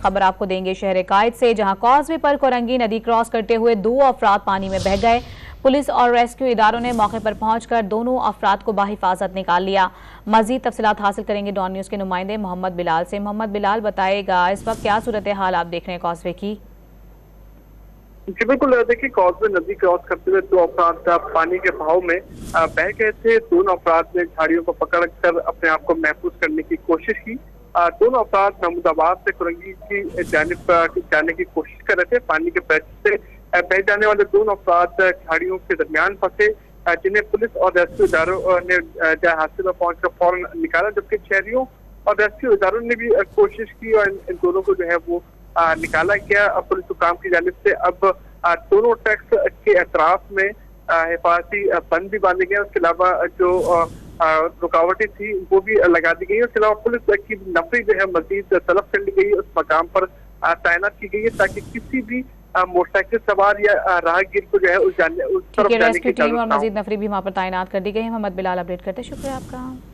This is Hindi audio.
खबर आपको देंगे शहर कायद से, जहां कॉजवे पर कोरंगी नदी क्रॉस करते हुए 2 अफराद पानी में बह गए। पुलिस और रेस्क्यू इदारों ने मौके पर पहुंचकर दोनों अफराद को बाहिफाजत निकाल लिया। मजीद तफसीलात हासिल करेंगे डॉन न्यूज के नुमाइंदे मोहम्मद बिलाल से। मोहम्मद बिलाल, बताएगा इस वक्त क्या सूरत हाल आप देख रहे हैं कॉजवे की? जी बिल्कुल, देखिए कॉजवे नदी क्रॉस करते हुए 2 अफराद पानी के बहाव में बह गए थे। दोनों अफराद ने झाड़ियों को पकड़कर अपने आप को महफूज करने की कोशिश की। दोनों अफराद महमूदाबाद से कुरंगी की जानिब जाने की कोशिश कर रहे थे। पानी के प्रेशर से बह जाने वाले दोनों अफराद झाड़ियों के दरमियान फंसे, जिन्हें पुलिस और रेस्क्यू इदारों ने जय हादसे में पहुंचकर फौरन निकाला, जबकि शहरियों और रेस्क्यू इदारों ने भी कोशिश की और इन दोनों को जो है वो निकाला गया। पुलिस हुकाम की जानिब से अब दोनों ट्रैक्स के अतराफ में हिफाजती बंद भी बांधे गए। उसके अलावा जो रुकावटें थी वो भी लगा दी गई। उसके अलावा पुलिस की नफरी जो है मजीद तलब कर ली गई, उस मकाम पर तैनात की गई है ताकि किसी भी मोटरसाइकिल सवार या राहगीर को जो है उस तरफ जाने की टीम और मजीद नफरी भी वहाँ पर तैनात कर दी गई है। मोहम्मद बिलाल अपडेट करते, शुक्रिया आपका।